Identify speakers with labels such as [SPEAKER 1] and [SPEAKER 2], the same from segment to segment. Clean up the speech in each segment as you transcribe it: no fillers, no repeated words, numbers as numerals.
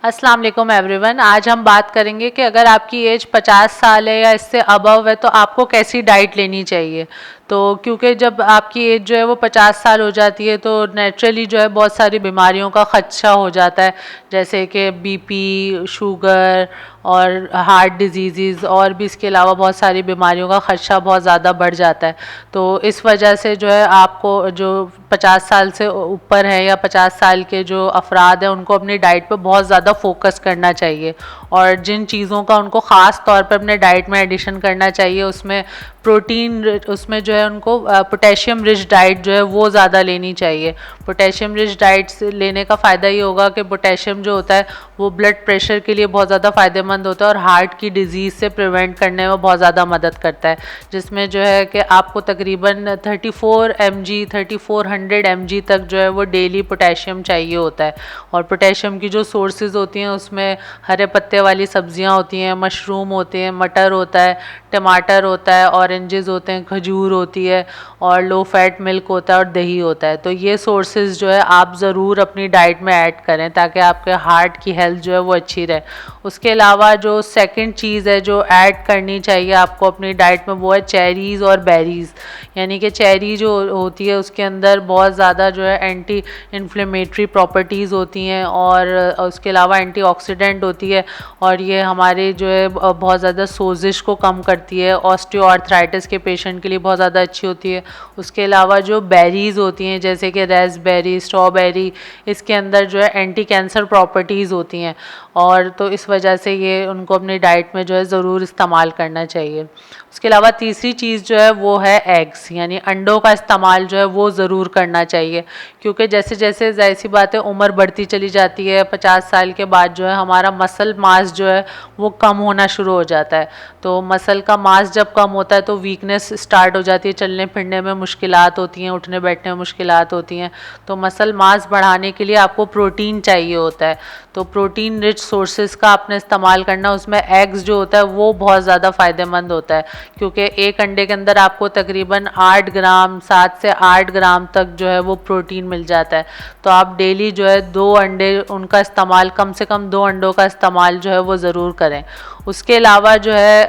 [SPEAKER 1] अस्सलाम वालेकुम एवरीवन। आज हम बात करेंगे कि अगर आपकी एज 50 साल है या इससे अबव है तो आपको कैसी डाइट लेनी चाहिए। तो क्योंकि जब आपकी एज जो है वो 50 साल हो जाती है तो नेचुरली जो है बहुत सारी बीमारियों का खदशा हो जाता है, जैसे कि बीपी, शुगर और हार्ट डिजीज़ और भी इसके अलावा बहुत सारी बीमारियों का खदशा बहुत ज़्यादा बढ़ जाता है। तो इस वजह से जो है आपको जो 50 साल से ऊपर है या 50 साल के जो अफराद हैं उनको अपनी डाइट पे बहुत ज़्यादा फोकस करना चाहिए और जिन चीज़ों का उनको ख़ास तौर पर अपने डाइट में एडिशन करना चाहिए उसमें प्रोटीन, उसमें जो है उनको पोटेशियम रिच डाइट जो है वो ज़्यादा लेनी चाहिए। पोटेशियम रिच डाइट से लेने का फ़ायदा ये होगा कि पोटेशियम जो होता है वो ब्लड प्रेशर के लिए बहुत ज़्यादा फ़ायदेमंद होता है और हार्ट की डिजीज़ से प्रिवेंट करने में बहुत ज़्यादा मदद करता है, जिसमें जो है कि आपको तकरीबन 3400 mg तक जो है वो डेली पोटेशियम चाहिए होता है। और पोटेशियम की जो सोर्सेज होती हैं उसमें हरे पत्ते वाली सब्जियां होती हैं, मशरूम होते हैं, मटर होता है, टमाटर होता है, ऑरेंजेस होते हैं, खजूर होती है और लो फैट मिल्क होता है और दही होता है। तो ये सोर्सेज जो है आप ज़रूर अपनी डाइट में ऐड करें ताकि आपके हार्ट की हेल्थ जो है वो अच्छी रहे। उसके अलावा जो सेकंड चीज़ है जो ऐड करनी चाहिए आपको अपनी डाइट में वो है चेरीज़ और बेरीज़। यानी कि चेरी जो होती है उसके अंदर बहुत ज़्यादा जो है एंटी इन्फ्लेमेटरी प्रॉपर्टीज़ होती हैं और उसके अलावा एंटीऑक्सीडेंट होती है और ये हमारे जो है बहुत ज़्यादा सोजिश को कम करती है, ऑस्टियोआर्थराइटिस के पेशेंट के लिए बहुत ज़्यादा अच्छी होती है। उसके अलावा जो बेरीज़ होती हैं जैसे कि रेस्पबेरी, स्ट्रॉबेरी, इसके अंदर जो है एंटी कैंसर प्रॉपर्टीज़ होती हैं और तो इस वजह से ये उनको अपनी डाइट में जो है ज़रूर इस्तेमाल करना चाहिए। उसके अलावा तीसरी चीज़ जो है वो है एग्स, यानी अंडों का इस्तेमाल जो है वो ज़रूर करना चाहिए, क्योंकि जैसे जैसे ज़ाहिर सी बात है उम्र बढ़ती चली जाती है, 50 साल के बाद जो है हमारा मसल मास जो है वो कम होना शुरू हो जाता है। तो मसल का मास जब कम होता है तो वीकनेस स्टार्ट हो जाती है, चलने फिरने में मुश्किलात होती हैं, उठने बैठने में मुश्किलात होती हैं। तो मसल मास बढ़ाने के लिए आपको प्रोटीन चाहिए होता है, तो प्रोटीन रिच सोर्सेज का आपने इस्तेमाल करना, उसमें एग्स जो होता है वो बहुत ज़्यादा फ़ायदेमंद होता है, क्योंकि एक अंडे के अंदर आपको तकरीबन 8 ग्राम 7 से 8 ग्राम तक जो है वो प्रोटीन मिल जाता है। तो आप डेली जो है 2 अंडे उनका इस्तेमाल, कम से कम 2 अंडों का इस्तेमाल जो है वो ज़रूर करें। उसके अलावा जो है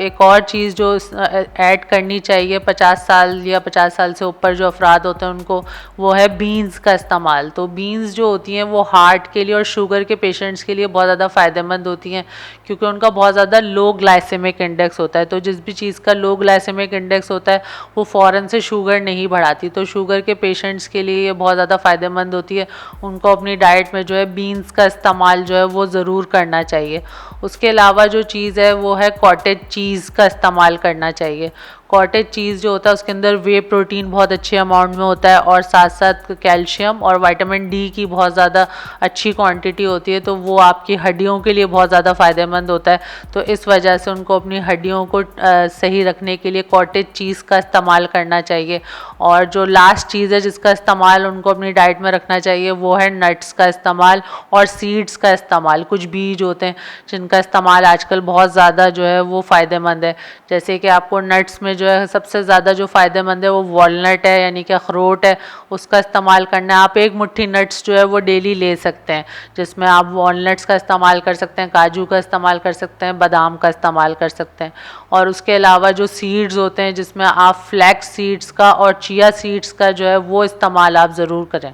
[SPEAKER 1] एक और चीज़ जो ऐड करनी चाहिए 50 साल या 50 साल से ऊपर जो अफराद होते हैं उनको, वो है बीन्स का इस्तेमाल। तो बीन्स जो होती हैं वो हार्ट के लिए और शुगर के पेशेंट्स के लिए बहुत ज़्यादा फ़ायदेमंद होती हैं, क्योंकि उनका बहुत ज़्यादा लो ग्लाइसेमिक इंडेक्स होता है। तो जिस भी चीज़ का लो ग्लाइसेमिक इंडेक्स होता है वो फ़ौरन से शुगर नहीं बढ़ाती, तो शुगर के पेशेंट्स के लिए ये बहुत ज़्यादा फ़ायदेमंद होती है। उनको अपनी डाइट में जो है बीन्स का इस्तेमाल जो है वो ज़रूर करना चाहिए। उसके अलावा जो चीज़ है वो है कॉटेज चीज़ का इस्तेमाल करना चाहिए। कॉटेज चीज़ जो होता है उसके अंदर वे प्रोटीन बहुत अच्छे अमाउंट में होता है और साथ साथ कैल्शियम और विटामिन डी की बहुत ज़्यादा अच्छी क्वांटिटी होती है, तो वो आपकी हड्डियों के लिए बहुत ज़्यादा फ़ायदेमंद होता है। तो इस वजह से उनको अपनी हड्डियों को सही रखने के लिए कॉटेज चीज़ का इस्तेमाल करना चाहिए। और जो लास्ट चीज़ है जिसका इस्तेमाल उनको अपनी डाइट में रखना चाहिए वो है नट्स का इस्तेमाल और सीड्स का इस्तेमाल। कुछ बीज होते हैं जिनका इस्तेमाल आजकल बहुत ज़्यादा जो है वो फ़ायदेमंद है, जैसे कि आपको नट्स में जो है सबसे ज़्यादा जो फ़ायदेमंद है वो वॉलनट है, यानी कि अखरोट है, उसका इस्तेमाल करना है। आप एक मुट्ठी नट्स जो है वो डेली ले सकते हैं, जिसमें आप वॉलनट्स का इस्तेमाल कर सकते हैं, काजू का इस्तेमाल कर सकते हैं, बादाम का इस्तेमाल कर सकते हैं। और उसके अलावा जो सीड्स होते हैं जिसमें आप फ्लैक्स सीड्स का और चिया सीड्स का जो है वो इस्तेमाल आप ज़रूर करें।